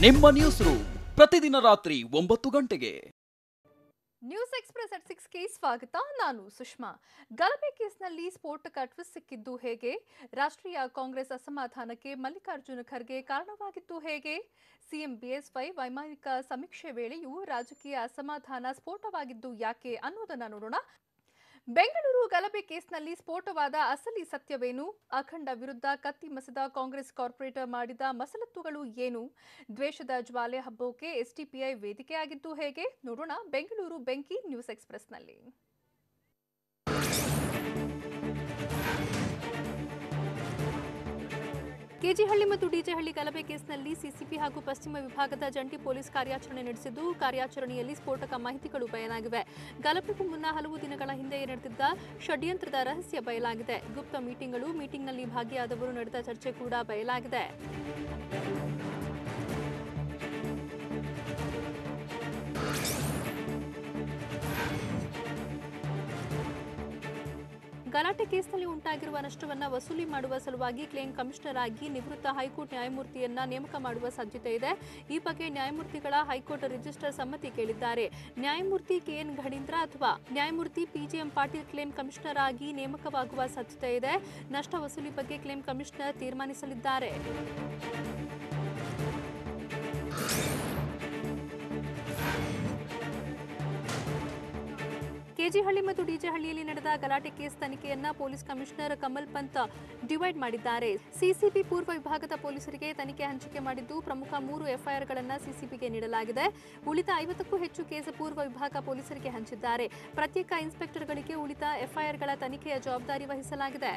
ನಿಮ್ಮ news room ಪ್ರತಿದಿನ ರಾತ್ರಿ 9 ಗಂಟೆಗೆ. ನ್ಯೂಸ್ ಎಕ್ಸ್‌ಪ್ರೆಸ್ ಅಟ್ 6ಗೆ ಸ್ವಾಗತ. ನಾನು ಸುಷ್ಮಾ. ಗಲಭೆ ಕೇಸ್ನಲ್ಲಿ ಸ್ಫೋಟಕ ಟ್ವಿಸ್ಟ್ ಸಿಕ್ಕಿದ್ದು ಹೇಗೆ? ರಾಷ್ಟ್ರೀಯ ಕಾಂಗ್ರೆಸ್ ಅಸಮಾಧಾನಕ್ಕೆ ಮಲ್ಲಿಕಾರ್ಜುನ ಖರ್ಗೆ ಕಾರಣವಾಗಿದ್ದು ಹೇಗೆ? ಸಿಎಂ ಬಿಎಸ್-ವೈ ವೈಮಾನಿಕ ಸಮೀಕ್ಷೆ ವೇಳೆಯೂ ರಾಜಕೀಯ ಅಸಮಾಧಾನ ಸ್ಫೋಟವಾಗಿದ್ದು ಯಾಕೆ ಅನ್ನೋದನ್ನ ನೋಡೋಣ. ಬೆಂಗಳೂರು ಗಲಭೆ ಕೇಸ್ನಲ್ಲಿ ಸ್ಫೋಟವಾದ ಅಸಲಿ ಸತ್ಯವೇನು? ಅಖಂಡ ವಿರುದ್ಧ ಕತ್ತಿ ಮಸೆದ ಕಾಂಗ್ರೆಸ್ ಕಾರ್ಪೊರೇಟರ್ ಮಾಡಿದ ಮಸಲತ್ತುಗಳು ಏನು? ದ್ವೇಷದ ಜ್ವಾಲೆ ಹಬ್ಬೋಕೆ ಎಸ್ಡಿಪಿಐ ವೇದಿಕೆಯಾಗಿದ್ದು ಹೇಗೆ? ನೋಡೋಣ ಬೆಂಗಳೂರು ಬೆಂಕಿ ನ್ಯೂಸ್ ಎಕ್ಸ್‌ಪ್ರೆಸ್ನಲ್ಲಿ. ಕೆಜಿಹಳ್ಳಿ ಮತ್ತು ಡಿಜೆಹಳ್ಳಿ ಗಲಭೆ ಕೇಸ್ನಲ್ಲಿ ಸಿಸಿಬಿ ಹಾಗೂ ಪಶ್ಚಿಮ ವಿಭಾಗದ ಜಂಟಿ ಪೊಲೀಸ್ ಕಾರ್ಯಾಚರಣೆ ನಡೆಸಿದ್ದು, ಕಾರ್ಯಾಚರಣೆಯಲ್ಲಿ ಸ್ಫೋಟಕ ಮಾಹಿತಿಗಳು ಬಯಲಾಗಿವೆ. ಗಲಭೆಗೂ ಮುನ್ನ ಹಲವು ದಿನಗಳ ಹಿಂದೆ ನಡೆದಿದ್ದ ಷಡ್ಯಂತ್ರದ ರಹಸ್ಯ ಬಯಲಾಗಿದೆ. ಗುಪ್ತ ಮೀಟಿಂಗ್ನಲ್ಲಿ ಭಾಗಿಯಾದವರು ನಡೆದ ಚರ್ಚೆ ಕೂಡ ಬಯಲಾಗಿದೆ. ಗಲಾಟೆ ಕೇಸ್ನಲ್ಲಿ ಉಂಟಾಗಿರುವ ನಷ್ಟವನ್ನು ವಸೂಲಿ ಮಾಡುವ ಸಲುವಾಗಿ ಕ್ಲೇಮ್ ಕಮಿಷನರ್ ಆಗಿ ನಿವೃತ್ತ ಹೈಕೋರ್ಟ್ ನ್ಯಾಯಮೂರ್ತಿಯನ್ನ ನೇಮಕ ಮಾಡುವ ಸಾಧ್ಯತೆ ಇದೆ. ಈ ಬಗ್ಗೆ ನ್ಯಾಯಮೂರ್ತಿಗಳ ಹೈಕೋರ್ಟ್ ರಿಜಿಸ್ಟರ್ ಸಮ್ಮತಿ ಕೇಳಿದ್ದಾರೆ. ನ್ಯಾಯಮೂರ್ತಿ ಕೆಎನ್ ಘಣೀಂದ್ರ ಅಥವಾ ನ್ಯಾಯಮೂರ್ತಿ ಪಿಜಿಎಂ ಪಾಟೀಲ್ ಕ್ಲೇಮ್ ಕಮಿಷನರ್ ಆಗಿ ನೇಮಕವಾಗುವ ಸಾಧ್ಯತೆ ಇದೆ. ನಷ್ಟ ವಸೂಲಿ ಬಗ್ಗೆ ಕ್ಲೇಮ್ ಕಮಿಷನರ್ ತೀರ್ಮಾನಿಸಲಿದ್ದಾರೆ. ಕೆಜಿಹಳ್ಳಿ ಮತ್ತು ಡಿಜೆಹಳ್ಳಿಯಲ್ಲಿ ನಡೆದ ಗಲಾಟೆ ಕೇಸ್ ತನಿಖೆಯನ್ನ police commissioner Kamal Pant divide ಮಾಡಿದ್ದಾರೆ. ಸಿಸಿಬಿ ಪೂರ್ವ ವಿಭಾಗದ ಪೊಲೀಸರಿಗೆ ತನಿಖೆ ಹಂಚಿಕೆ ಮಾಡಿದ್ದು, ಪ್ರಮುಖ 3 ಎಫ್ಐಆರ್ಗಳನ್ನು ಸಿಸಿಬಿಗೆ ನೀಡಲಾಗಿದೆ. ಉಳಿದ 50ಕ್ಕೂ ಹೆಚ್ಚು ಕೇಸ್ ಪೂರ್ವ ವಿಭಾಗ ಪೊಲೀಸರಿಗೆ ಹಂಚಿದ್ದಾರೆ. ಪ್ರತ್ಯೇಕ ಇನ್ಸ್ಪೆಕ್ಟರ್ಗಳಿಗೆ ಉಳಿದ ಎಫ್ಐಆರ್ಗಳ ತನಿಖೆಯ ಜವಾಬ್ದಾರಿ ವಹಿಸಲಾಗಿದೆ.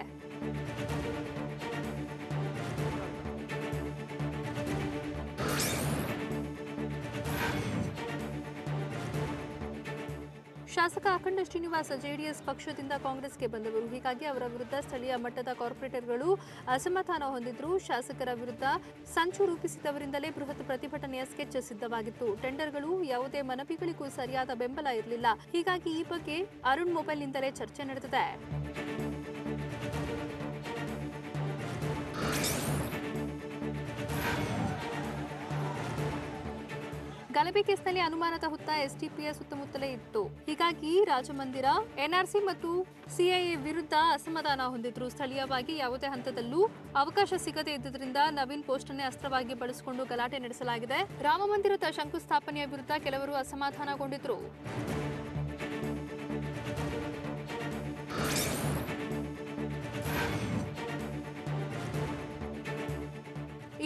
ಶಾಸಕ ಅಖಂಡ ಶ್ರೀನಿವಾಸ್ ಜೆಡಿಎಸ್ ಪಕ್ಷದಿಂದ ಕಾಂಗ್ರೆಸ್ಗೆ ಬಂದವರು. ಹೀಗಾಗಿ ಅವರ ವಿರುದ್ಧ ಸ್ಥಳೀಯ ಮಟ್ಟದ ಕಾರ್ಪೊರೇಟರ್ಗಳು ಅಸಮಾಧಾನ ಹೊಂದಿದ್ರು. ಶಾಸಕರ ವಿರುದ್ಧ ಸಂಚು ರೂಪಿಸಿದವರಿಂದಲೇ ಬೃಹತ್ ಪ್ರತಿಭಟನೆಯ ಸ್ಕೆಚ್ ಸಿದ್ಧವಾಗಿತ್ತು. ಟೆಂಡರ್ಗಳು ಯಾವುದೇ ಮನವಿಗಳಿಗೂ ಸರಿಯಾದ ಬೆಂಬಲ ಇರಲಿಲ್ಲ. ಹೀಗಾಗಿ ಈ ಬಗ್ಗೆ ಅರುಣ್ ಮೊಬೈಲ್ನಿಂದಲೇ ಚರ್ಚೆ ನಡೆದಿದೆ. ಗಲಭೆ ಕೇಸ್ನಲ್ಲಿ ಅನುಮಾನದ ಹುತ್ತ ಎಸ್ಡಿಪಿಐ ಸುತ್ತಮುತ್ತಲೇ ಇತ್ತು. ಹೀಗಾಗಿ ರಾಜಮಂದಿರ, ಎನ್ಆರ್ಸಿ ಮತ್ತು ಸಿಐಎ ವಿರುದ್ಧ ಅಸಮಾಧಾನ ಹೊಂದಿದ್ರು. ಸ್ಥಳೀಯವಾಗಿ ಯಾವುದೇ ಹಂತದಲ್ಲೂ ಅವಕಾಶ ಸಿಗದೇ ಇದ್ದುದರಿಂದ ನವೀನ್ ಪೋಸ್ಟನ್ನೇ ಅಸ್ತ್ರವಾಗಿ ಬಳಸಿಕೊಂಡು ಗಲಾಟೆ ನಡೆಸಲಾಗಿದೆ. ರಾಮಮಂದಿರದ ಶಂಕುಸ್ಥಾಪನೆಯ ವಿರುದ್ಧ ಕೆಲವರು ಅಸಮಾಧಾನಗೊಂಡಿದ್ರು.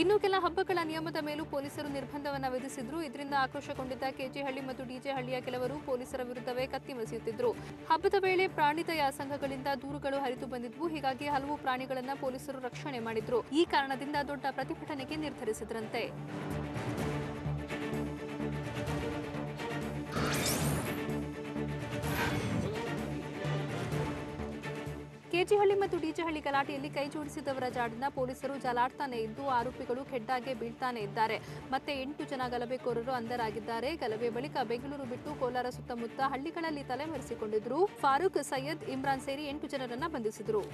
ಇನ್ನು ಕೆಲ ಹಬ್ಬಗಳ ನಿಯಮದ ಮೇಲೂ ಪೊಲೀಸರು ನಿರ್ಬಂಧವನ್ನು ವಿಧಿಸಿದ್ರು. ಇದರಿಂದ ಆಕ್ರೋಶಗೊಂಡಿದ್ದ ಕೆಜಿಹಳ್ಳಿ ಮತ್ತು ಡಿಜೆಹಳ್ಳಿಯ ಕೆಲವರು ಪೊಲೀಸರ ವಿರುದ್ಧವೇ ಕತ್ತಿ ಮಸೆಯುತ್ತಿದ್ರು. ಹಬ್ಬದ ವೇಳೆ ಪ್ರಾಣಿದಯಾ ಸಂಘಗಳಿಂದ ದೂರುಗಳು ಹರಿದು ಬಂದಿದ್ವು. ಹೀಗಾಗಿ ಹಲವು ಪ್ರಾಣಿಗಳನ್ನು ಪೊಲೀಸರು ರಕ್ಷಣೆ ಮಾಡಿದ್ರು. ಈ ಕಾರಣದಿಂದ ದೊಡ್ಡ ಪ್ರತಿಭಟನೆಗೆ ನಿರ್ಧರಿಸಿದ್ರಂತೆ. ಕೆಜಿಹಳ್ಳಿ ಮತ್ತು ಡಿಜೆಹಳ್ಳಿ ಗಲಾಟೆಯಲ್ಲಿ ಕೈ ಜೋಡಿಸಿದವರ ಜಾಡನ್ನ ಪೊಲೀಸರು ಜಾಲಾಡ್ತಾನೆ ಇದ್ದು, ಆರೋಪಿಗಳು ಖೆಡ್ಡಾಗೆ ಬೀಳ್ತಾನೆ ಇದ್ದಾರೆ. ಮತ್ತೆ 8 ಜನ ಗಲಭೆಕೋರರು ಅಂಧರಾಗಿದ್ದಾರೆ. ಗಲಭೆ ಬಳಿಕ ಬೆಂಗಳೂರು ಬಿಟ್ಟು ಕೋಲಾರ ಸುತ್ತಮುತ್ತ ಹಳ್ಳಿಗಳಲ್ಲಿ ತಲೆಮರೆಸಿಕೊಂಡಿದ್ರು. ಫಾರೂಕ್, ಸೈಯದ್, ಇಮ್ರಾನ್ ಸೇರಿ 8 ಜನರನ್ನ ಬಂಧಿಸಿದ್ರು.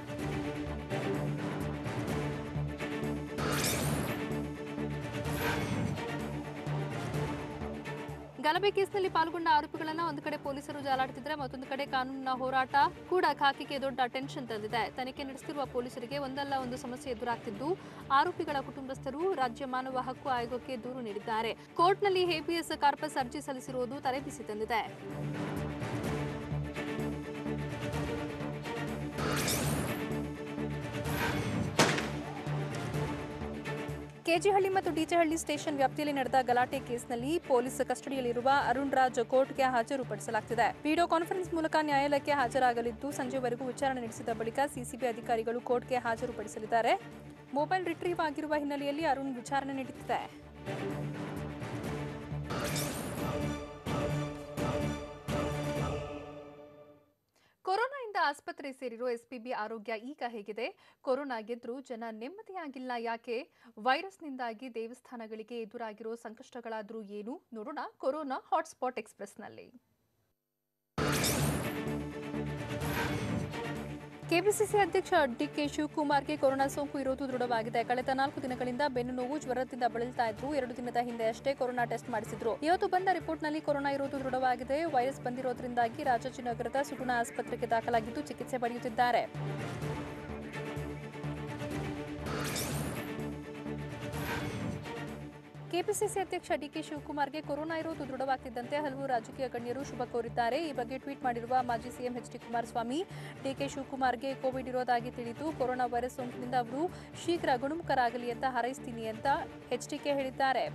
ಗಲಭೆ ಕೇಸ್ನಲ್ಲಿ ಪಾಲ್ಗೊಂಡ ಆರೋಪಿಗಳನ್ನ ಒಂದು ಕಡೆ ಪೊಲೀಸರು ಜಾಲಾಡ್ತಿದ್ರೆ, ಮತ್ತೊಂದು ಕಡೆ ಕಾನೂನಿನ ಹೋರಾಟ ಕೂಡ ಖಾಕಿಗೆ ದೊಡ್ಡ ಟೆನ್ಷನ್ ತಂದಿದೆ. ತನಿಖೆ ನಡೆಸುತ್ತಿರುವ ಪೊಲೀಸರಿಗೆ ಒಂದಲ್ಲ ಒಂದು ಸಮಸ್ಯೆ ಎದುರಾಗ್ತಿದ್ದು, ಆರೋಪಿಗಳ ಕುಟುಂಬಸ್ಥರು ರಾಜ್ಯ ಮಾನವ ಹಕ್ಕು ಆಯೋಗಕ್ಕೆ ದೂರು ನೀಡಿದ್ದಾರೆ. ಕೋರ್ಟ್ನಲ್ಲಿ ಹೇಬಿಯಸ್ ಕಾರ್ಪಸ್ ಅರ್ಜಿ ಸಲ್ಲಿಸಿರುವುದು ತಲೆಬಿಸಿ ತಂದಿದೆ. ಕೆಜಿಹಳ್ಳಿ ಮತ್ತು ಡಿಜೆಹಳ್ಳಿ ಸ್ಟೇಷನ್ ವ್ಯಾಪ್ತಿಯಲ್ಲಿ ನಡೆದ ಗಲಾಟೆ ಕೇಸ್ನಲ್ಲಿ ಪೊಲೀಸ್ ಕಸ್ಟಡಿಯಲ್ಲಿರುವ ಅರುಣ್ ರಾಜ್ ಕೋರ್ಟ್ಗೆ ಹಾಜರುಪಡಿಸಲಾಗುತ್ತಿದೆ. ವಿಡಿಯೋ ಕಾನ್ಫರೆನ್ಸ್ ಮೂಲಕ ನ್ಯಾಯಾಲಯಕ್ಕೆ ಹಾಜರಾಗಲಿದ್ದು, ಸಂಜೆವರೆಗೂ ವಿಚಾರಣೆ ನಡೆಸಿದ ಬಳಿಕ ಸಿಸಿಬಿ ಅಧಿಕಾರಿಗಳು ಕೋರ್ಟ್ಗೆ ಹಾಜರುಪಡಿಸಲಿದ್ದಾರೆ. ಮೊಬೈಲ್ ರಿಟ್ರೀವ್ ಆಗಿರುವ ಹಿನ್ನೆಲೆಯಲ್ಲಿ ಅರುಣ್ ವಿಚಾರಣೆ ನಡೆಯುತ್ತಿದೆ. ಕೊರೋನಾದಿಂದ ಆಸ್ಪತ್ರೆ ಸೇರಿರೋ ಎಸ್ಪಿಬಿ ಆರೋಗ್ಯ ಈಗ ಹೇಗಿದೆ? ಕೊರೋನಾ ಗೆದ್ರೂ ಜನ ನೆಮ್ಮದಿಯಾಗಿಲ್ಲ ಯಾಕೆ? ವೈರಸ್ನಿಂದಾಗಿ ದೇವಸ್ಥಾನಗಳಿಗೆ ಎದುರಾಗಿರೋ ಸಂಕಷ್ಟಗಳಾದ್ರೂ ಏನು? ನೋಡೋಣ ಕೊರೋನಾ ಹಾಟ್ಸ್ಪಾಟ್ ಎಕ್ಸ್‌ಪ್ರೆಸ್‌ನಲ್ಲಿ. ಕೆಪಿಸಿಸಿ ಅಧ್ಯಕ್ಷ ಡಿಕೆ ಶಿವಕುಮಾರ್ಗೆ ಕೊರೋನಾ ಸೋಂಕು ಇರುವುದು ದೃಢವಾಗಿದೆ. ಕಳೆದ 4 ದಿನಗಳಿಂದ ಬೆನ್ನು ನೋವು, ಜ್ವರದಿಂದ ಬಳಲ್ತಾ ಇದ್ರು. 2 ದಿನದ ಹಿಂದೆ ಅಷ್ಟೇ ಕೊರೋನಾ ಟೆಸ್ಟ್ ಮಾಡಿಸಿದ್ರು. ಇವತ್ತು ಬಂದ ರಿಪೋರ್ಟ್ನಲ್ಲಿ ಕೊರೋನಾ ಇರುವುದು ದೃಢವಾಗಿದೆ. ವೈರಸ್ ಬಂದಿರೋದ್ರಿಂದಾಗಿ ರಾಜಾಜಿನಗರದ ಸುಗುಣ ಆಸ್ಪತ್ರೆಗೆ ದಾಖಲಾಗಿದ್ದು ಚಿಕಿತ್ಸೆ ಪಡೆಯುತ್ತಿದ್ದಾರೆ. ಕೆಪಿಸಿಸಿ ಅಧ್ಯಕ್ಷ ಡಿಕೆ ಶಿವಕುಮಾರ್ಗೆ ಕೊರೋನಾ ಇರುವುದು ದೃಢವಾಗ್ತಿದ್ದಂತೆ ಹಲವು ರಾಜಕೀಯ ಗಣ್ಯರು ಶುಭ ಕೋರಿದ್ದಾರೆ. ಈ ಬಗ್ಗೆ ಟ್ವೀಟ್ ಮಾಡಿರುವ ಮಾಜಿ CM H D Kumaraswamy, DK ಶಿವಕುಮಾರ್ಗೆ ಕೋವಿಡ್ ಇರೋದಾಗಿ ತಿಳಿದು ಕೊರೋನಾ ವೈರಸ್ ಸೋಂಕಿನಿಂದ ಅವರು ಶೀಘ್ರ ಗುಣಮುಖರಾಗಲಿ ಅಂತ ಹಾರೈಸ್ತೀನಿ ಅಂತ ಎಚ್ಡಿಕೆ ಹೇಳಿದ್ದಾರೆ.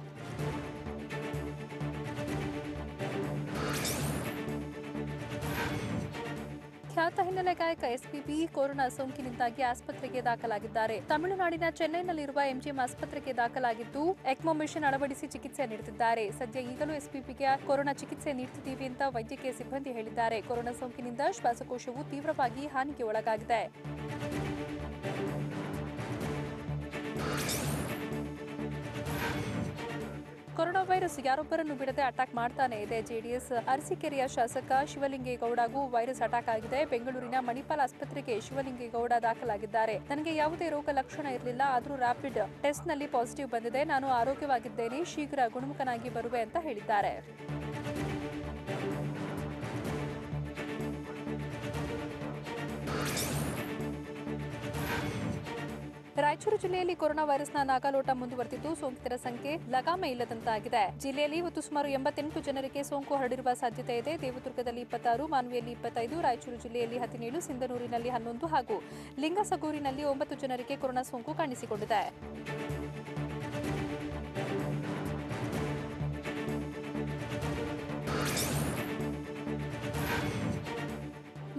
ಖ್ಯಾತ ಹಿನ್ನೆಲೆ ಗಾಯಕ ಎಸ್ಪಿಬಿ ಕೊರೋನಾ ಸೋಂಕಿನಿಂದಾಗಿ ಆಸ್ಪತ್ರೆಗೆ ದಾಖಲಾಗಿದ್ದಾರೆ. ತಮಿಳುನಾಡಿನ ಚೆನ್ನೈನಲ್ಲಿರುವ ಎಂಜಿಎಂ ಆಸ್ಪತ್ರೆಗೆ ದಾಖಲಾಗಿದ್ದು ಎಕ್ಮೋ ಮೆಷಿನ್ ಅಳವಡಿಸಿ ಚಿಕಿತ್ಸೆ ನೀಡುತ್ತಿದ್ದಾರೆ. ಸದ್ಯ ಈಗಲೂ ಎಸ್ಪಿಬಿಗೆ ಕೊರೋನಾ ಚಿಕಿತ್ಸೆ ನೀಡುತ್ತಿದ್ದೀವಿ ಅಂತ ವೈದ್ಯಕೀಯ ಸಿಬ್ಬಂದಿ ಹೇಳಿದ್ದಾರೆ. ಕೊರೋನಾ ಸೋಂಕಿನಿಂದ ಶ್ವಾಸಕೋಶವು ತೀವ್ರವಾಗಿ ಹಾನಿಗೆ ಒಳಗಾಗಿದೆ. ಕೊರೋನಾ ವೈರಸ್ ಯಾರೊಬ್ಬರನ್ನು ಬಿಡದೆ ಅಟ್ಯಾಕ್ ಮಾಡ್ತಾನೆ ಇದೆ. ಜೆಡಿಎಸ್ ಅರಸೀಕೆರೆಯ ಶಾಸಕ ಶಿವಲಿಂಗೇಗೌಡಗೂ ವೈರಸ್ ಅಟ್ಯಾಕ್ ಆಗಿದೆ. ಬೆಂಗಳೂರಿನ ಮಣಿಪಾಲ್ ಆಸ್ಪತ್ರೆಗೆ ಶಿವಲಿಂಗೇಗೌಡ ದಾಖಲಾಗಿದ್ದಾರೆ. ನನಗೆ ಯಾವುದೇ ರೋಗ ಲಕ್ಷಣ ಇರಲಿಲ್ಲ, ಆದರೂ ರ್ಯಾಪಿಡ್ ಟೆಸ್ಟ್ನಲ್ಲಿ ಪಾಸಿಟಿವ್ ಬಂದಿದೆ. ನಾನು ಆರೋಗ್ಯವಾಗಿದ್ದೇನೆ, ಶೀಘ್ರ ಗುಣಮುಖನಾಗಿ ಬರುವೆ ಅಂತ ಹೇಳಿದ್ದಾರೆ. ರಾಯಚೂರು ಜಿಲ್ಲೆಯಲ್ಲಿ ಕೊರೋನಾ ವೈರಸ್ನ ನಾಗಾಲೋಟ ಮುಂದುವರೆದಿದ್ದು ಸೋಂಕಿತರ ಸಂಖ್ಯೆ ಲಗಾಮ ಇಲ್ಲದಂತಾಗಿದೆ. ಜಿಲ್ಲೆಯಲ್ಲಿ ಇವತ್ತು ಸುಮಾರು 88 ಜನರಿಗೆ ಸೋಂಕು ಹರಡಿರುವ ಸಾಧ್ಯತೆ ಇದೆ. ದೇವದುರ್ಗದಲ್ಲಿ 26, ಮಾನ್ವಿಯಲ್ಲಿ 25, ರಾಯಚೂರು ಜಿಲ್ಲೆಯಲ್ಲಿ 17, ಸಿಂಧನೂರಿನಲ್ಲಿ 11 ಹಾಗೂ ಲಿಂಗಸಗೂರಿನಲ್ಲಿ 9 ಜನರಿಗೆ ಕೊರೋನಾ ಸೋಂಕು ಕಾಣಿಸಿಕೊಂಡಿದೆ.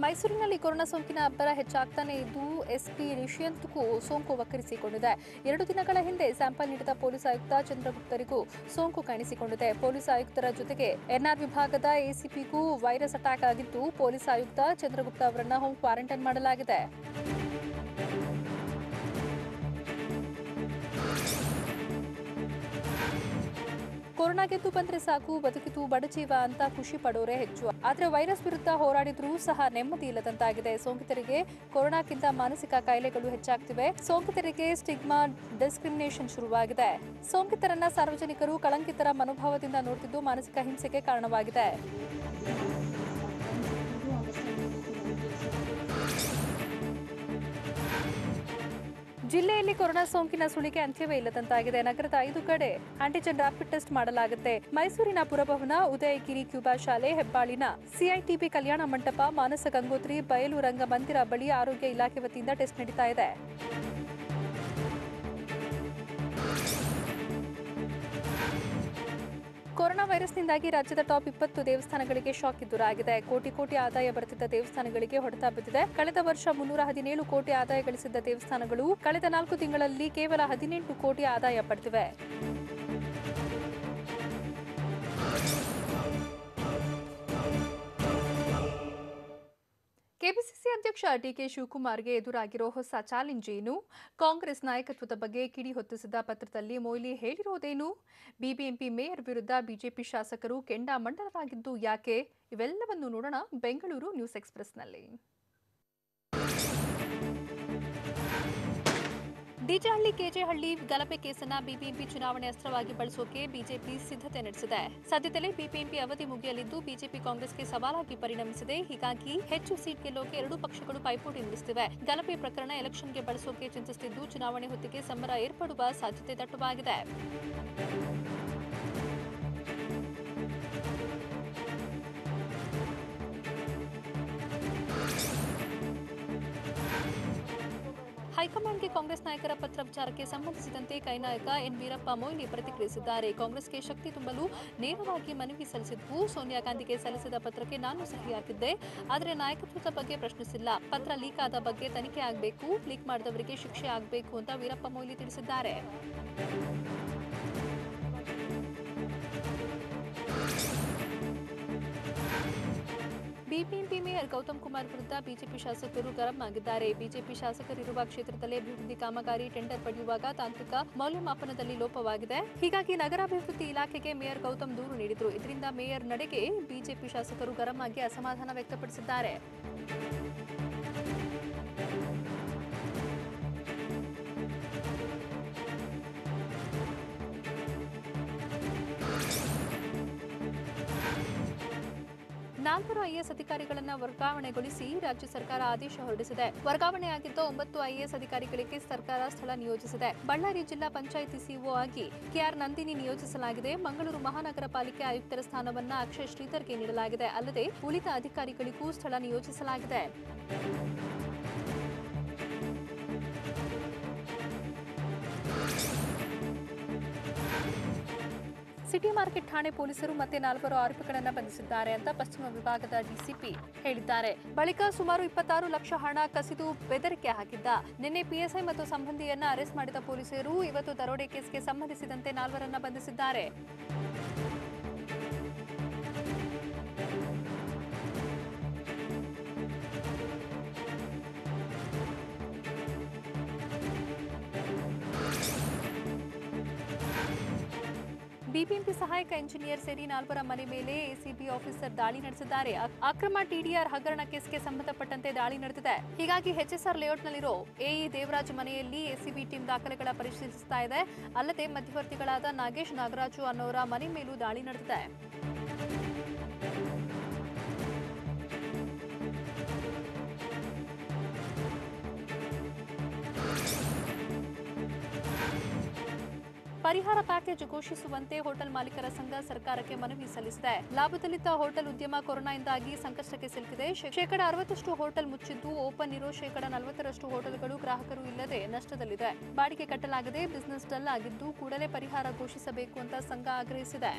ಮೈಸೂರಿನಲ್ಲಿ ಕೊರೋನಾ ಸೋಂಕಿನ ಅಬ್ಬರ ಹೆಚ್ಚಾಗ್ತಾನೆ ಇದ್ದು ಎಸ್ಪಿ ನಿಶಾಂತ್ಗೂ ಸೋಂಕು ವಕ್ಕರಿಸಿಕೊಂಡಿದೆ. 2 ದಿನಗಳ ಹಿಂದೆ ಸ್ಯಾಂಪಲ್ ನೀಡಿದ ಪೊಲೀಸ್ ಆಯುಕ್ತ ಚಂದ್ರಗುಪ್ತರಿಗೂ ಸೋಂಕು ಕಾಣಿಸಿಕೊಂಡಿದೆ. ಪೊಲೀಸ್ ಆಯುಕ್ತರ ಜೊತೆಗೆ ಎನ್ಆರ್ ವಿಭಾಗದ ಎಸಿಪಿಗೂ ವೈರಸ್ ಅಟ್ಯಾಕ್ ಆಗಿದ್ದು ಪೊಲೀಸ್ ಆಯುಕ್ತ ಚಂದ್ರಗುಪ್ತ ಅವರನ್ನ ಹೋಮ್ ಕ್ವಾರಂಟೈನ್ ಮಾಡಲಾಗಿದೆ. ಕೊರೋನಾ ಗೆದ್ದು ಬಂದ್ರೆ ಸಾಕು, ಬದುಕಿತು ಬಡಜೀವ ಅಂತ ಖುಷಿ ಪಡೋರೆ ಹೆಚ್ಚು. ಆದ್ರೆ ವೈರಸ್ ವಿರುದ್ಧ ಹೋರಾಡಿದ್ರೂ ಸಹ ನೆಮ್ಮದಿ ಇಲ್ಲದಂತಾಗಿದೆ. ಸೋಂಕಿತರಿಗೆ ಕೊರೋನಾಕ್ಕಿಂತ ಮಾನಸಿಕ ಕಾಯಿಲೆಗಳು ಹೆಚ್ಚಾಗ್ತಿವೆ. ಸೋಂಕಿತರಿಗೆ ಸ್ಟಿಗ್ಮಾ, ಡಿಸ್ಕ್ರಿಮಿನೇಷನ್ ಶುರುವಾಗಿದೆ. ಸೋಂಕಿತರನ್ನ ಸಾರ್ವಜನಿಕರು ಕಳಂಕಿತರ ಮನೋಭಾವದಿಂದ ನೋಡ್ತಿದ್ದು ಮಾನಸಿಕ ಹಿಂಸೆಗೆ ಕಾರಣವಾಗಿದೆ. ಜಿಲ್ಲೆಯಲ್ಲಿ ಕೊರೋನಾ ಸೋಂಕಿನ ಸುಳಿಗೆ ಅಂತ್ಯವೇ ಇಲ್ಲದಂತಾಗಿದೆ. ನಗರದ 5 ಕಡೆ ಆಂಟಿಜೆನ್ ರ್ಯಾಪಿಡ್ ಟೆಸ್ಟ್ ಮಾಡಲಾಗುತ್ತೆ. ಮೈಸೂರಿನ ಪುರಭವನ, ಉದಯಗಿರಿ ಕ್ಯೂಬಾ ಶಾಲೆ, ಹೆಬ್ಬಾಳಿನ ಸಿಐಟಿಬಿ ಕಲ್ಯಾಣ ಮಂಟಪ, ಮಾನಸ ಗಂಗೋತ್ರಿ ಬಯಲು ರಂಗಮಂದಿರ ಬಳಿ ಆರೋಗ್ಯ ಇಲಾಖೆ ವತಿಯಿಂದ ಟೆಸ್ಟ್ ನಡೀತಾ ಇದೆ. ಕೊರೋನಾ ವೈರಸ್ನಿಂದಾಗಿ ರಾಜ್ಯದ ಟಾಪ್ 20 ದೇವಸ್ಥಾನಗಳಿಗೆ ಶಾಕ್ ಎದುರಾಗಿದೆ. ಕೋಟಿ ಆದಾಯ ಬರುತ್ತಿದ್ದ ದೇವಸ್ಥಾನಗಳಿಗೆ ಹೊಡೆತ ಬಿದ್ದಿದೆ. ಕಳೆದ ವರ್ಷ 317 ಕೋಟಿ ಆದಾಯ ಗಳಿಸಿದ್ದ ದೇವಸ್ಥಾನಗಳು ಕಳೆದ 4 ತಿಂಗಳಲ್ಲಿ ಕೇವಲ 18 ಕೋಟಿ ಆದಾಯ ಪಡೆದಿವೆ. ಕೆಪಿಸಿಸಿ ಅಧ್ಯಕ್ಷ ಡಿಕೆ ಶಿವಕುಮಾರ್ಗೆ ಎದುರಾಗಿರೋ ಹೊಸ ಚಾಲೆಂಜ್ ಏನು? ಕಾಂಗ್ರೆಸ್ ನಾಯಕತ್ವದ ಬಗ್ಗೆ ಕಿಡಿ ಹೊತ್ತಿಸಿದ ಪತ್ರದಲ್ಲಿ ಮೊಯ್ಲಿ ಹೇಳಿರೋದೇನು? ಬಿಬಿಎಂಪಿ ಮೇಯರ್ ವಿರುದ್ಧ ಬಿಜೆಪಿ ಶಾಸಕರು ಕೆಂಡಾಮಂಡಲರಾಗಿದ್ದು ಯಾಕೆ? ಇವೆಲ್ಲವನ್ನು ನೋಡೋಣ ಬೆಂಗಳೂರು ನ್ಯೂಸ್ ಎಕ್ಸ್‌ಪ್ರೆಸ್‌ನಲ್ಲಿ. ಡಿಜೆಹಳ್ಳಿ ಕೆಜೆಹಳ್ಳಿ ಗಲಭೆ ಕೇಸನ್ನ ಬಿಬಿಎಂಪಿ ಚುನಾವಣೆ ಅಸ್ತ್ರವಾಗಿ ಬಳಸೋಕೆ ಬಿಜೆಪಿ ಸಿದ್ಧತೆ ನಡೆಸಿದೆ. ಸದ್ಯದಲ್ಲೇ ಬಿಬಿಎಂಪಿ ಅವಧಿ ಮುಗಿಯಲಿದ್ದು ಬಿಜೆಪಿ ಕಾಂಗ್ರೆಸ್ಗೆ ಸವಾಲಾಗಿ ಪರಿಣಮಿಸಿದೆ. ಹೀಗಾಗಿ ಹೆಚ್ಚು ಸೀಟ್ ಗೆಲ್ಲೋಕೆ ಎರಡೂ ಪಕ್ಷಗಳು ಪೈಪೋಟಿ ನಡೆಸುತ್ತಿವೆ. ಗಲಭೆ ಪ್ರಕರಣ ಎಲೆಕ್ಷನ್ಗೆ ಬಳಸೋಕೆ ಚಿಂತಿಸುತ್ತಿದ್ದು ಚುನಾವಣೆ ಹೊತ್ತಿಗೆ ಸಮರ ಏರ್ಪಡುವ ಸಾಧ್ಯತೆ ದಟ್ಟವಾಗಿದೆ. ಹೈಕಮಾಂಡ್ಗೆ ಕಾಂಗ್ರೆಸ್ ನಾಯಕರ ಪತ್ರ ವಿಚಾರಕ್ಕೆ ಸಂಬಂಧಿಸಿದಂತೆ ಕೈ ನಾಯಕ ಎನ್ ವೀರಪ್ಪ ಮೊಯ್ಲಿ ಪ್ರತಿಕ್ರಿಯಿಸಿದ್ದಾರೆ. ಕಾಂಗ್ರೆಸ್ಗೆ ಶಕ್ತಿ ತುಂಬಲು ನೇರವಾಗಿ ಮನವಿ ಸಲ್ಲಿಸಿದ್ವು. ಸೋನಿಯಾ ಗಾಂಧಿಗೆ ಸಲ್ಲಿಸಿದ ಪತ್ರಕ್ಕೆ ನಾನು ಸಹಿ ಹಾಕಿದ್ದೆ, ಆದರೆ ನಾಯಕತ್ವದ ಬಗ್ಗೆ ಪ್ರಶ್ನಿಸಿಲ್ಲ. ಪತ್ರ ಲೀಕ್ ಆದ ಬಗ್ಗೆ ತನಿಖೆ ಆಗಬೇಕು, ಲೀಕ್ ಮಾಡಿದವರಿಗೆ ಶಿಕ್ಷೆ ಆಗಬೇಕು ಅಂತ ವೀರಪ್ಪ ಮೊಯ್ಲಿ ತಿಳಿಸಿದ್ದಾರೆ. ಬಿಬಿಎಂಪಿ ಮೇಯರ್ ಗೌತಮ್ ಕುಮಾರ್ ವಿರುದ್ಧ ಬಿಜೆಪಿ ಶಾಸಕರು ಗರಂ ಆಗಿದ್ದಾರೆ. ಬಿಜೆಪಿ ಶಾಸಕರಿರುವ ಕ್ಷೇತ್ರದಲ್ಲಿ ಅಭಿವೃದ್ಧಿ ಕಾಮಗಾರಿ ಟೆಂಡರ್ ಪಡೆಯುವಾಗ ತಾಂತ್ರಿಕ ಮೌಲ್ಯಮಾಪನದಲ್ಲಿ ಲೋಪವಾಗಿದೆ. ಹೀಗಾಗಿ ನಗರಾಭಿವೃದ್ಧಿ ಇಲಾಖೆಗೆ ಮೇಯರ್ ಗೌತಮ್ ದೂರು ನೀಡಿದ್ರು. ಇದರಿಂದ ಮೇಯರ್ ನಡೆಗೆ ಬಿಜೆಪಿ ಶಾಸಕರು ಗರಂ ಆಗಿ ಅಸಮಾಧಾನ ವ್ಯಕ್ತಪಡಿಸಿದ್ದಾರೆ. 4 ಐಎಎಸ್ ಅಧಿಕಾರಿಗಳನ್ನು ವರ್ಗಾವಣೆಗೊಳಿಸಿ ರಾಜ್ಯ ಸರ್ಕಾರ ಆದೇಶ ಹೊರಡಿಸಿದೆ. ವರ್ಗಾವಣೆಯಾಗಿದ್ದ 9 ಐಎಎಸ್ ಅಧಿಕಾರಿಗಳಿಗೆ ಸರ್ಕಾರ ಸ್ಥಳ ನಿಯೋಜಿಸಿದೆ. ಬಳ್ಳಾರಿ ಜಿಲ್ಲಾ ಪಂಚಾಯಿತಿ ಸಿಇಒ ಆಗಿ ಕೆಆರ್ ನಂದಿನಿ ನಿಯೋಜಿಸಲಾಗಿದೆ. ಮಂಗಳೂರು ಮಹಾನಗರ ಪಾಲಿಕೆ ಆಯುಕ್ತರ ಸ್ಥಾನವನ್ನು ಅಕ್ಷಯ್ ಶ್ರೀಧರ್ಗೆ ನೀಡಲಾಗಿದೆ. ಅಲ್ಲದೆ ಉಳಿದ ಅಧಿಕಾರಿಗಳಿಗೂ ಸ್ಥಳ ನಿಯೋಜಿಸಲಾಗಿದೆ. ಸಿಟಿ ಮಾರ್ಕೆಟ್ ಠಾಣೆ ಪೊಲೀಸರು ಮತ್ತೆ 4 ಆರೋಪಿಗಳನ್ನು ಬಂಧಿಸಿದ್ದಾರೆ ಅಂತ ಪಶ್ಚಿಮ ವಿಭಾಗದ ಡಿಸಿಪಿ ಹೇಳಿದ್ದಾರೆ. ಬಳಿಕ ಸುಮಾರು 26 ಲಕ್ಷ ಹಣ ಕಸಿದು ಬೆದರಿಕೆ ಹಾಕಿದ್ದ. ನಿನ್ನೆ ಪಿಎಸ್ಐ ಮತ್ತು ಸಂಬಂಧಿಯನ್ನ ಅರೆಸ್ಟ್ ಮಾಡಿದ ಪೊಲೀಸರು ಇವತ್ತು ದರೋಡೆ ಕೇಸ್ಗೆ ಸಂಬಂಧಿಸಿದಂತೆ 4ರನ್ನ ಬಂಧಿಸಿದ್ದಾರೆ. ಬಿಬಿಎಂಪಿ ಸಹಾಯಕ ಇಂಜಿನಿಯರ್ ಸೇರಿ 4ರ ಮನೆ ಮೇಲೆ ಎಸಿಬಿ ಆಫೀಸರ್ ದಾಳಿ ನಡೆಸಿದ್ದಾರೆ. ಅಕ್ರಮ ಟಿಡಿಆರ್ ಹಗರಣ ಕೇಸ್ಗೆ ಸಂಬಂಧಪಟ್ಟಂತೆ ದಾಳಿ ನಡೆದಿದೆ. ಹೀಗಾಗಿ ಎಚ್ಎಸ್ಆರ್ ಲೇಔಟ್ನಲ್ಲಿರೋ ಎಇ ದೇವರಾಜ್ ಮನೆಯಲ್ಲಿ ಎಸಿಬಿ ಟೀಮ್ ದಾಖಲೆಗಳ ಪರಿಶೀಲಿಸುತ್ತಾ ಇದೆ. ಅಲ್ಲದೆ ಮಧ್ಯವರ್ತಿಗಳಾದ ನಾಗೇಶ್, ನಾಗರಾಜು ಅನ್ನೋರ ಮನೆ ಮೇಲೂ ದಾಳಿ ನಡೆದಿದೆ. ಪರಿಹಾರ ಪ್ಯಾಕೇಜ್ ಘೋಷಿಸುವಂತೆ ಹೋಟೆಲ್ ಮಾಲೀಕರ ಸಂಘ ಸರ್ಕಾರಕ್ಕೆ ಮನವಿ ಸಲ್ಲಿಸಿದೆ. ಲಾಭದಲ್ಲಿದ್ದ ಹೋಟೆಲ್ ಉದ್ಯಮ ಕೊರೋನಾದಿಂದಾಗಿ ಸಂಕಷ್ಟಕ್ಕೆ ಸಿಲುಕಿದೆ. ಶೇಕಡ 60% ಹೋಟೆಲ್ ಮುಚ್ಚಿದ್ದು, ಓಪನ್ ಇರೋ ಶೇಕಡ 40% ಹೋಟೆಲ್ಗಳು ಗ್ರಾಹಕರು ಇಲ್ಲದೆ ನಷ್ಟದಲ್ಲಿದೆ. ಬಾಡಿಗೆ ಕಟ್ಟಲಾಗದೆ ಬಿಸಿನೆಸ್ ಡಲ್ ಆಗಿದ್ದು, ಕೂಡಲೇ ಪರಿಹಾರ ಘೋಷಿಸಬೇಕು ಅಂತ ಸಂಘ ಆಗ್ರಹಿಸಿದೆ.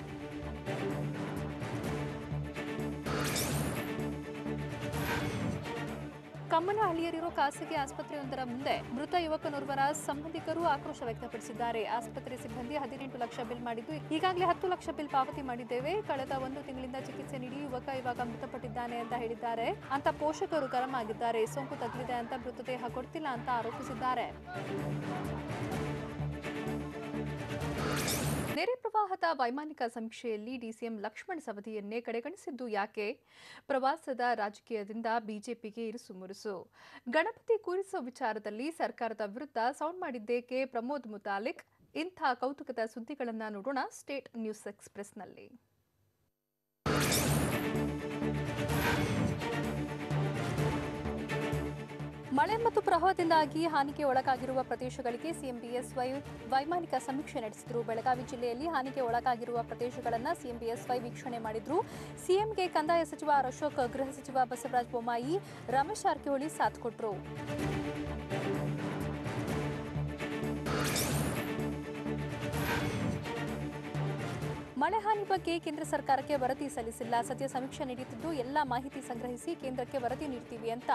ಕಮ್ಮನಹಳ್ಳಿಯಲ್ಲಿರೋ ಖಾಸಗಿ ಆಸ್ಪತ್ರೆಯೊಂದರ ಮುಂದೆ ಮೃತ ಯುವಕನೋರ್ವರ ಸಂಬಂಧಿಕರು ಆಕ್ರೋಶ ವ್ಯಕ್ತಪಡಿಸಿದ್ದಾರೆ. ಆಸ್ಪತ್ರೆ ಸಿಬ್ಬಂದಿ 18 ಲಕ್ಷ ಬಿಲ್ ಮಾಡಿದ್ದು, ಈಗಾಗಲೇ 10 ಲಕ್ಷ ಬಿಲ್ ಪಾವತಿ ಮಾಡಿದ್ದೇವೆ. ಕಳೆದ 1 ತಿಂಗಳಿಂದ ಚಿಕಿತ್ಸೆ ನೀಡಿ ಯುವಕ ಇವಾಗ ಮೃತಪಟ್ಟಿದ್ದಾನೆ ಅಂತ ಹೇಳಿದ್ದಾರೆ. ಅಂತ ಪೋಷಕರು ಗರಂ ಆಗಿದ್ದಾರೆ. ಸೋಂಕು ತಗುಲಿದೆ ಅಂತ ಮೃತದೇಹ ಕೊಡ್ತಿಲ್ಲ ಅಂತ ಆರೋಪಿಸಿದ್ದಾರೆ. ನೆರೆ ಪ್ರವಾಹದ ವೈಮಾನಿಕ ಸಮೀಕ್ಷೆಯಲ್ಲಿ ಡಿಸಿಎಂ ಲಕ್ಷ್ಮಣ್ ಸವದಿಯನ್ನೇ ಕಡೆಗಣಿಸಿದ್ದು ಯಾಕೆ? ಪ್ರವಾಸದ ರಾಜಕೀಯದಿಂದ ಬಿಜೆಪಿಗೆ ಇರುಸು ಮುರುಸು. ಗಣಪತಿ ಕೂರಿಸುವ ವಿಚಾರದಲ್ಲಿ ಸರ್ಕಾರದ ವಿರುದ್ಧ ಸೌಂಡ್ ಮಾಡಿದ್ದೇಕೆ ಪ್ರಮೋದ್ ಮುತಾಲಿಕ್? ಇಂಥ ಕೌತುಕದ ಸುದ್ದಿಗಳನ್ನು ನೋಡೋಣ ಸ್ಟೇಟ್ ನ್ಯೂಸ್ ಎಕ್ಸ್‌ಪ್ರೆಸ್‌ನಲ್ಲಿ. ಮಳೆ ಮತ್ತು ಪ್ರವಾಹದಿಂದಾಗಿ ಹಾನಿಗೆ ಒಳಗಾಗಿರುವ ಪ್ರದೇಶಗಳಿಗೆ ಸಿಎಂ ಬಿಎಸ್ವೈ ವೈಮಾನಿಕ ಸಮೀಕ್ಷೆ ನಡೆಸಿದರು. ಬೆಳಗಾವಿ ಜಿಲ್ಲೆಯಲ್ಲಿ ಹಾನಿಗೆ ಒಳಗಾಗಿರುವ ಪ್ರದೇಶಗಳನ್ನು ಸಿಎಂ ಬಿಎಸ್ವೈ ವೀಕ್ಷಣೆ ಮಾಡಿದ್ರು. ಸಿಎಂಗೆ ಕಂದಾಯ ಸಚಿವ ಆರ್ ಅಶೋಕ್, ಗೃಹ ಸಚಿವ ಬಸವರಾಜ ಬೊಮ್ಮಾಯಿ, ರಮೇಶ್ ಜಾರಕಿಹೊಳಿ ಸಾಥ್ ಕೊಟ್ಟರು. ಮಳೆ ಹಾನಿ ಬಗ್ಗೆ ಕೇಂದ್ರ ಸರ್ಕಾರಕ್ಕೆ ವರದಿ ಸಲ್ಲಿಸಿಲ್ಲ. ಸದ್ಯ ಸಮೀಕ್ಷೆ ನಡೆಯುತ್ತಿದ್ದು ಎಲ್ಲ ಮಾಹಿತಿ ಸಂಗ್ರಹಿಸಿ ಕೇಂದ್ರಕ್ಕೆ ವರದಿ ನೀಡ್ತೀವಿ ಅಂತ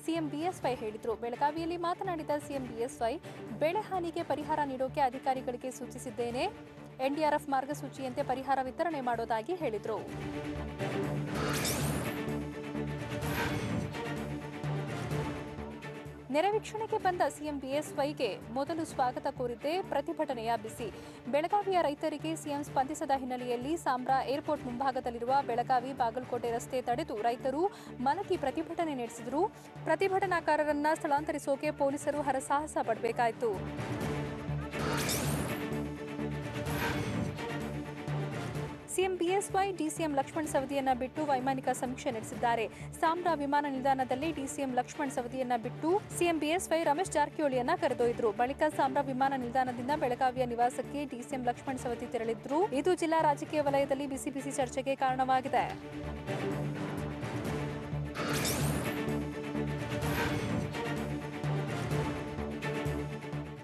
ಸಿಎಂ ಬಿಎಸ್ವೈ ಹೇಳಿದರು. ಬೆಳಗಾವಿಯಲ್ಲಿ ಮಾತನಾಡಿದ ಸಿಎಂ ಬಿಎಸ್ವೈ, ಬೆಳೆ ಹಾನಿಗೆ ಪರಿಹಾರ ನೀಡೋಕೆ ಅಧಿಕಾರಿಗಳಿಗೆ ಸೂಚಿಸಿದ್ದೇನೆ. ಎನ್ಡಿಆರ್ಎಫ್ ಮಾರ್ಗಸೂಚಿಯಂತೆ ಪರಿಹಾರ ವಿತರಣೆ ಮಾಡೋದಾಗಿ ಹೇಳಿದರು. ನೆರೆ ವೀಕ್ಷಣೆಗೆ ಬಂದ ಸಿಎಂ ಬಿಎಸ್ವೈಗೆ ಮೊದಲು ಸ್ವಾಗತ ಕೋರಿದ್ದೆ ಪ್ರತಿಭಟನೆಯ ಬಿಸಿ. ಬೆಳಗಾವಿಯ ರೈತರಿಗೆ ಸಿಎಂ ಸ್ಪಂದಿಸದ ಹಿನ್ನೆಲೆಯಲ್ಲಿ ಸಾಂಬ್ರಾ ಏರ್ಪೋರ್ಟ್ ಮುಂಭಾಗದಲ್ಲಿರುವ ಬೆಳಗಾವಿ ಬಾಗಲಕೋಟೆ ರಸ್ತೆ ತಡೆದು ರೈತರು ಮಲಗಿ ಪ್ರತಿಭಟನೆ ನಡೆಸಿದರು. ಪ್ರತಿಭಟನಾಕಾರರನ್ನ ಸ್ಥಳಾಂತರಿಸೋಕೆ ಪೊಲೀಸರು ಹರಸಾಹಸ ಪಡಬೇಕಾಯಿತು. ಸಿಎಂ ಬಿಎಸ್ವೈ ಡಿಸಿಎಂ ಲಕ್ಷ್ಮಣ್ ಸವದಿಯನ್ನ ಬಿಟ್ಟು ವೈಮಾನಿಕ ಸಮೀಕ್ಷೆ ನಡೆಸಿದ್ದಾರೆ. ಸಾಂಬ್ರಾ ವಿಮಾನ ನಿಲ್ದಾಣದಲ್ಲಿ ಡಿಸಿಎಂ ಲಕ್ಷ್ಮಣ್ ಸವದಿಯನ್ನ ಬಿಟ್ಟು ಸಿಎಂ ಬಿಎಸ್ವೈ ರಮೇಶ್ ಜಾರಕಿಹೊಳಿಯನ್ನ ಕರೆದೊಯ್ದರು. ಬಳಿಕ ಸಾಂಬ್ರಾ ವಿಮಾನ ನಿಲ್ದಾಣದಿಂದ ಬೆಳಗಾವಿಯ ನಿವಾಸಕ್ಕೆ ಡಿಸಿಎಂ ಲಕ್ಷ್ಮಣ್ ಸವದಿ ತೆರಳಿದ್ರು. ಇದು ಜಿಲ್ಲಾ ರಾಜಕೀಯ ವಲಯದಲ್ಲಿ ಬಿಸಿ ಬಿಸಿ ಚರ್ಚೆಗೆ ಕಾರಣವಾಗಿದೆ.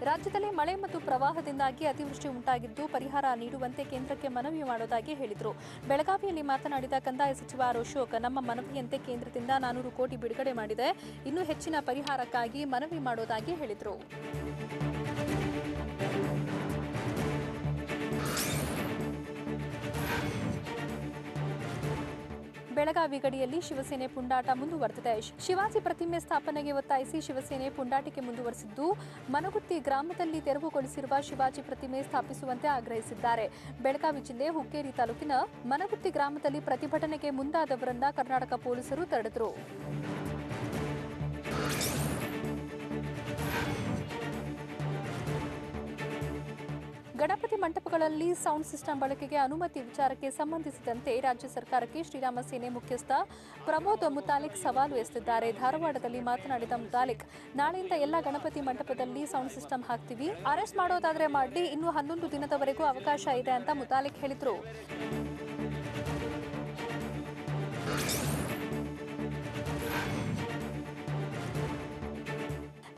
ರಾಜ್ಯದಲ್ಲಿ ಮಳೆ ಮತ್ತು ಪ್ರವಾಹದಿಂದಾಗಿ ಅತಿವೃಷ್ಟಿ ಉಂಟಾಗಿದ್ದು, ಪರಿಹಾರ ನೀಡುವಂತೆ ಕೇಂದ್ರಕ್ಕೆ ಮನವಿ ಮಾಡೋದಾಗಿ ಹೇಳಿದರು. ಬೆಳಗಾವಿಯಲ್ಲಿ ಮಾತನಾಡಿದ ಕಂದಾಯ ಸಚಿವ ಆರ್ ಅಶೋಕ್, ನಮ್ಮ ಮನವಿಯಂತೆ ಕೇಂದ್ರದಿಂದ 400 ಕೋಟಿ ಬಿಡುಗಡೆ ಮಾಡಿದೆ. ಇನ್ನೂ ಹೆಚ್ಚಿನ ಪರಿಹಾರಕ್ಕಾಗಿ ಮನವಿ ಮಾಡೋದಾಗಿ ಹೇಳಿದರು. ಬೆಳಗಾವಿ ಗಡಿಯಲ್ಲಿ ಶಿವಸೇನೆ ಪುಂಡಾಟ ಮುಂದುವರೆದಿದೆ. ಶಿವಾಜಿ ಪ್ರತಿಮೆ ಸ್ಥಾಪನೆಗೆ ಒತ್ತಾಯಿಸಿ ಶಿವಸೇನೆ ಪುಂಡಾಟಿಕೆ ಮುಂದುವರೆಸಿದ್ದು, ಮನಗುತ್ತಿ ಗ್ರಾಮದಲ್ಲಿ ತೆರವುಗೊಳಿಸಿರುವ ಶಿವಾಜಿ ಪ್ರತಿಮೆ ಸ್ಥಾಪಿಸುವಂತೆ ಆಗ್ರಹಿಸಿದ್ದಾರೆ. ಬೆಳಗಾವಿ ಜಿಲ್ಲೆ ಹುಕ್ಕೇರಿ ತಾಲೂಕಿನ ಮನಗುತ್ತಿ ಗ್ರಾಮದಲ್ಲಿ ಪ್ರತಿಭಟನೆಗೆ ಮುಂದಾದವರನ್ನ ಕರ್ನಾಟಕ ಪೊಲೀಸರು ತಡೆದರು. ಗಣಪತಿ ಮಂಟಪಗಳಲ್ಲಿ ಸೌಂಡ್ ಸಿಸ್ಟಮ್ ಬಳಕೆಗೆ ಅನುಮತಿ ವಿಚಾರಕ್ಕೆ ಸಂಬಂಧಿಸಿದಂತೆ ರಾಜ್ಯ ಸರ್ಕಾರಕ್ಕೆ ಶ್ರೀರಾಮ ಸೇನೆ ಮುಖ್ಯಸ್ಥ ಪ್ರಮೋದ್ ಮುತಾಲಿಕ್ ಸವಾಲು ಎಸೆದಿದ್ದಾರೆ. ಧಾರವಾಡದಲ್ಲಿ ಮಾತನಾಡಿದ ಮುತಾಲಿಕ್, ನಾಳೆಯಿಂದ ಎಲ್ಲ ಗಣಪತಿ ಮಂಟಪದಲ್ಲಿ ಸೌಂಡ್ ಸಿಸ್ಟಮ್ ಹಾಕ್ತೀವಿ, ಅರೆಸ್ಟ್ ಮಾಡೋದಾದ್ರೆ ಮಾಡಿ, ಇನ್ನು 11 ದಿನದವರೆಗೂ ಅವಕಾಶ ಇದೆ ಅಂತ ಮುತಾಲಿಕ್ ಹೇಳಿದ್ರು.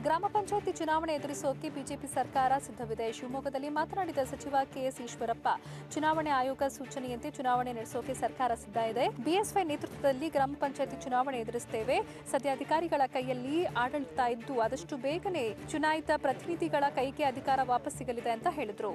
ಗ್ರಾಮ ಪಂಚಾಯಿತಿ ಚುನಾವಣೆ ಎದುರಿಸೋಕೆ ಬಿಜೆಪಿ ಸರ್ಕಾರ ಸಿದ್ಧವಿದೆ. ಶಿವಮೊಗ್ಗದಲ್ಲಿ ಮಾತನಾಡಿದ ಸಚಿವ ಕೆಎಸ್ ಈಶ್ವರಪ್ಪ, ಚುನಾವಣೆ ಆಯೋಗ ಸೂಚನೆಯಂತೆ ಚುನಾವಣೆ ನಡೆಸೋಕೆ ಸರ್ಕಾರ ಸಿದ್ಧ ಇದೆ. ಬಿಎಸ್ವೈ ನೇತೃತ್ವದಲ್ಲಿ ಗ್ರಾಮ ಪಂಚಾಯಿತಿ ಚುನಾವಣೆ ಎದುರಿಸುತ್ತೇವೆ. ಸದ್ಯ ಅಧಿಕಾರಿಗಳ ಕೈಯಲ್ಲಿ ಆಡಳಿತ ಇದ್ದು ಆದಷ್ಟು ಬೇಗನೆ ಚುನಾಯಿತ ಪ್ರತಿನಿಧಿಗಳ ಕೈಗೆ ಅಧಿಕಾರ ವಾಪಸ್ ಸಿಗಲಿದೆ ಅಂತ ಹೇಳಿದರು.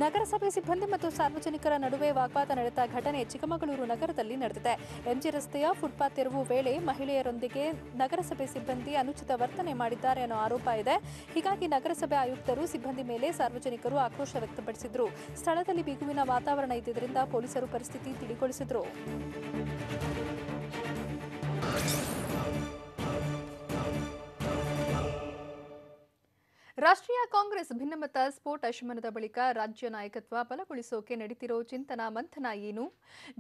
ನಗರಸಭೆ ಸಿಬ್ಬಂದಿ ಮತ್ತು ಸಾರ್ವಜನಿಕರ ನಡುವೆ ವಾಗ್ವಾದ ನಡೆದ ಘಟನೆ ಚಿಕ್ಕಮಗಳೂರು ನಗರದಲ್ಲಿ ನಡೆದಿದೆ. ಎಂಜಿ ರಸ್ತೆಯ ಫುಟ್ಪಾತ್ ತೆರವು ವೇಳೆ ಮಹಿಳೆಯರೊಂದಿಗೆ ನಗರಸಭೆ ಸಿಬ್ಬಂದಿ ಅನುಚಿತ ವರ್ತನೆ ಮಾಡಿದ್ದಾರೆ ಅನ್ನೋ ಆರೋಪ ಇದೆ. ಹೀಗಾಗಿ ನಗರಸಭೆ ಆಯುಕ್ತರು, ಸಿಬ್ಬಂದಿ ಮೇಲೆ ಸಾರ್ವಜನಿಕರು ಆಕ್ರೋಶ ವ್ಯಕ್ತಪಡಿಸಿದರು. ಸ್ಥಳದಲ್ಲಿ ಬಿಗುವಿನ ವಾತಾವರಣ ಇದ್ದಿದ್ದರಿಂದ ಪೊಲೀಸರು ಪರಿಸ್ಥಿತಿ ತಿಳಿಗೊಳಿಸಿದರು. ರಾಷ್ಟ್ರೀಯ ಕಾಂಗ್ರೆಸ್ ಭಿನ್ನಮತ ಸ್ಫೋಟ ಶಮನದ ಬಳಿಕ ರಾಜ್ಯ ನಾಯಕತ್ವ ಬಲಗೊಳಿಸೋಕೆ ನಡೀತಿರೋ ಚಿಂತನಾ ಮಂಥನ ಏನು?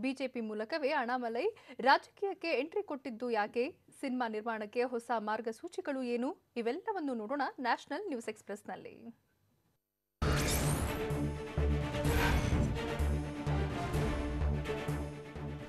ಬಿಜೆಪಿ ಮೂಲಕವೇ ಅಣ್ಣಾಮಲೈ ರಾಜಕೀಯಕ್ಕೆ ಎಂಟ್ರಿ ಕೊಟ್ಟಿದ್ದು ಯಾಕೆ? ಸಿನಿಮಾ ನಿರ್ಮಾಣಕ್ಕೆ ಹೊಸ ಮಾರ್ಗಸೂಚಿಗಳು ಏನು? ಇವೆಲ್ಲವನ್ನು ನೋಡೋಣ ನ್ಯಾಷನಲ್ ನ್ಯೂಸ್ ಎಕ್ಸ್‌ಪ್ರೆಸ್‌ನಲ್ಲಿ.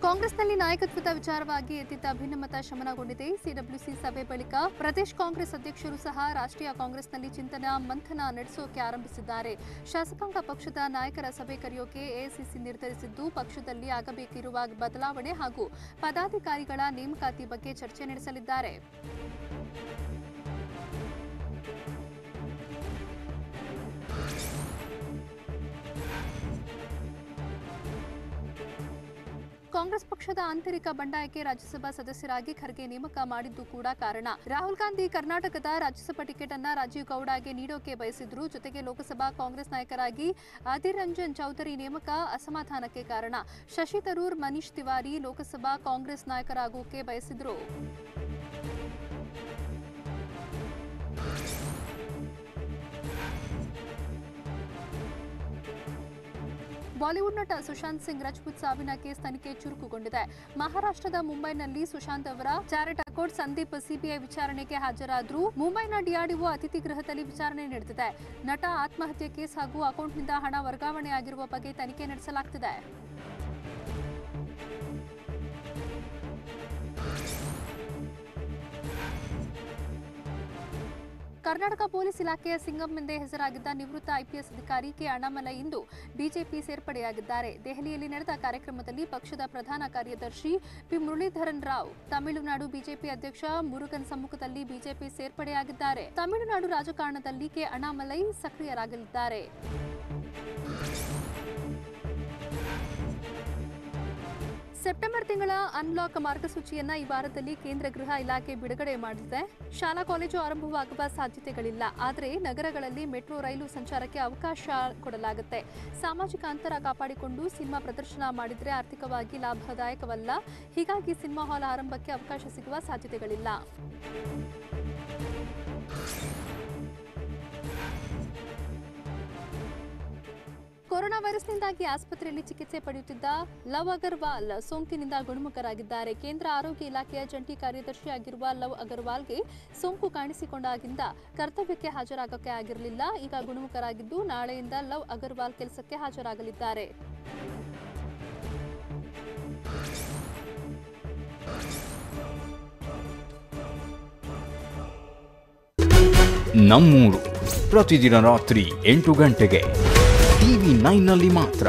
ಕಾಂಗ್ರೆಸ್ನಲ್ಲಿ ನಾಯಕತ್ವದ ವಿಚಾರವಾಗಿ ಎತ್ತಿದ್ದ ಭಿನ್ನಮತ ಶಮನಗೊಂಡಿದೆ. ಸಿಡಬ್ಲ್ಯೂಸಿ ಸಭೆ ಬಳಿಕ ಪ್ರದೇಶ್ ಕಾಂಗ್ರೆಸ್ ಅಧ್ಯಕ್ಷರು ಸಹ ರಾಷ್ಟ್ರೀಯ ಕಾಂಗ್ರೆಸ್ನಲ್ಲಿ ಚಿಂತನಾ ಮಂಥನ ನಡೆಸೋಕೆ ಆರಂಭಿಸಿದ್ದಾರೆ. ಶಾಸಕಾಂಗ ಪಕ್ಷದ ನಾಯಕರ ಸಭೆ ಕರೆಯೋಕೆ ಎಐಸಿಸಿ ನಿರ್ಧರಿಸಿದ್ದು, ಪಕ್ಷದಲ್ಲಿ ಆಗಬೇಕಿರುವ ಬದಲಾವಣೆ ಹಾಗೂ ಪದಾಧಿಕಾರಿಗಳ ನೇಮಕಾತಿ ಬಗ್ಗೆ ಚರ್ಚೆ ನಡೆಸಲಿದ್ದಾರೆ. ಕಾಂಗ್ರೆಸ್ ಪಕ್ಷದ ಆಂತರಿಕ ಬಂಡಾಯಕ್ಕೆ ರಾಜ್ಯಸಭಾ ಸದಸ್ಯರಾಗಿ ಖರ್ಗೆ ನೇಮಕ ಮಾಡಿದ್ದು ಕೂಡ ಕಾರಣ. ರಾಹುಲ್ ಗಾಂಧಿ ಕರ್ನಾಟಕದ ರಾಜ್ಯಸಭಾ ಟಿಕೆಟ್ ಅನ್ನ ರಾಜೀವ್ ಗೌಡಗೆ ನೀಡೋಕೆ ಬಯಸಿದ್ರು. ಜೊತೆಗೆ ಲೋಕಸಭಾ ಕಾಂಗ್ರೆಸ್ ನಾಯಕರಾಗಿ ಅಧೀರ್ ರಂಜನ್ ಚೌಧರಿ ನೇಮಕ ಅಸಮಾಧಾನಕ್ಕೆ ಕಾರಣ. ಶಶಿ ತರೂರ್, ಮನೀಶ್ ತಿವಾರಿ ಲೋಕಸಭಾ ಕಾಂಗ್ರೆಸ್ ನಾಯಕರಾಗೋಕೆ ಬಯಸಿದ್ರು. ಬಾಲಿವುಡ್ ನಟ ಸುಶಾಂತ್ ಸಿಂಗ್ ರಜಪೂತ್ ಸಾವಿನ ಕೇಸ್ ತನಿಖೆ ಚುರುಕುಗೊಂಡಿದೆ. ಮಹಾರಾಷ್ಟ್ರದ ಮುಂಬೈನಲ್ಲಿ ಸುಶಾಂತ್ ಅವರ ಚಾರಿಟ್ ಅಕೌಂಟ್ ಸಂದೀಪ್ ಸಿಬಿಐ ವಿಚಾರಣೆಗೆ ಹಾಜರಾದ್ರು. ಮುಂಬೈನ ಡಿಆರ್ಡಿಒ ಅತಿಥಿ ಗೃಹದಲ್ಲಿ ವಿಚಾರಣೆ ನಡೆದಿದೆ. ನಟ ಆತ್ಮಹತ್ಯೆ ಕೇಸ್ ಹಾಗೂ ಅಕೌಂಟ್ನಿಂದ ಹಣ ವರ್ಗಾವಣೆಯಾಗಿರುವ ಬಗ್ಗೆ ತನಿಖೆ ನಡೆಸಲಾಗುತ್ತಿದೆ. ಕರ್ನಾಟಕ ಪೊಲೀಸ್ ಇಲಾಖೆಯ ಸಿಂಗಂ ಎಂದೇ ಹೆಸರಾಗಿದ್ದ ನಿವೃತ್ತ ಐಪಿಎಸ್ ಅಧಿಕಾರಿ ಕೆ ಅಣ್ಣಾಮಲೈ ಇಂದು ಬಿಜೆಪಿ ಸೇರ್ಪಡೆಯಾಗಿದ್ದಾರೆ. ದೆಹಲಿಯಲ್ಲಿ ನಡೆದ ಕಾರ್ಯಕ್ರಮದಲ್ಲಿ ಪಕ್ಷದ ಪ್ರಧಾನ ಕಾರ್ಯದರ್ಶಿ ಪಿ ಮುರಳೀಧರನ್ ರಾವ್, ತಮಿಳುನಾಡು ಬಿಜೆಪಿ ಅಧ್ಯಕ್ಷ ಮುರುಗನ್ ಸಮ್ಮುಖದಲ್ಲಿ ಬಿಜೆಪಿ ಸೇರ್ಪಡೆಯಾಗಿದ್ದಾರೆ. ತಮಿಳುನಾಡು ರಾಜಕಾರಣದಲ್ಲಿ ಕೆ ಅಣ್ಣಾಮಲೈ ಸಕ್ರಿಯರಾಗಲಿದ್ದಾರೆ. ಸೆಪ್ಟೆಂಬರ್ ತಿಂಗಳ ಅನ್ಲಾಕ್ ಮಾರ್ಗಸೂಚಿಯನ್ನ ಈ ವಾರದಲ್ಲಿ ಕೇಂದ್ರ ಗೃಹ ಇಲಾಖೆ ಬಿಡುಗಡೆ ಮಾಡಿದೆ. ಶಾಲಾ ಕಾಲೇಜು ಆರಂಭವಾಗುವ ಸಾಧ್ಯತೆಗಳಿಲ್ಲ. ಆದರೆ ನಗರಗಳಲ್ಲಿ ಮೆಟ್ರೋ ರೈಲು ಸಂಚಾರಕ್ಕೆ ಅವಕಾಶ ಕೊಡಲಾಗುತ್ತೆ. ಸಾಮಾಜಿಕ ಅಂತರ ಕಾಪಾಡಿಕೊಂಡು ಸಿನಿಮಾ ಪ್ರದರ್ಶನ ಮಾಡಿದ್ರೆ ಆರ್ಥಿಕವಾಗಿ ಲಾಭದಾಯಕವಲ್ಲ. ಹೀಗಾಗಿ ಸಿನಿಮಾ ಹಾಲ್ ಆರಂಭಕ್ಕೆ ಅವಕಾಶ ಸಿಗುವ ಸಾಧ್ಯತೆಗಳಿಲ್ಲ. ಕೊರೋನಾ ವೈರಸ್ನಿಂದಾಗಿ ಆಸ್ಪತ್ರೆಯಲ್ಲಿ ಚಿಕಿತ್ಸೆ ಪಡೆಯುತ್ತಿದ್ದ ಲವ್ ಅಗರ್ವಾಲ್ ಸೋಂಕಿನಿಂದ ಗುಣಮುಖರಾಗಿದ್ದಾರೆ. ಕೇಂದ್ರ ಆರೋಗ್ಯ ಇಲಾಖೆಯ ಜಂಟಿ ಕಾರ್ಯದರ್ಶಿಯಾಗಿರುವ ಲವ್ ಅಗರ್ವಾಲ್ಗೆ ಸೋಂಕು ಕಾಣಿಸಿಕೊಂಡಾಗಿಂದ ಕರ್ತವ್ಯಕ್ಕೆ ಹಾಜರಾಗಕ್ಕೆ ಆಗಿರಲಿಲ್ಲ. ಈಗ ಗುಣಮುಖರಾಗಿದ್ದು ನಾಳೆಯಿಂದ ಲವ್ ಅಗರ್ವಾಲ್ ಕೆಲಸಕ್ಕೆ ಹಾಜರಾಗಲಿದ್ದಾರೆ. ನಮ್ಮೂರು ಪ್ರತಿದಿನ ರಾತ್ರಿ 8 ಗಂಟೆಗೆ TV9 ನಲ್ಲಿ ಮಾತ್ರ.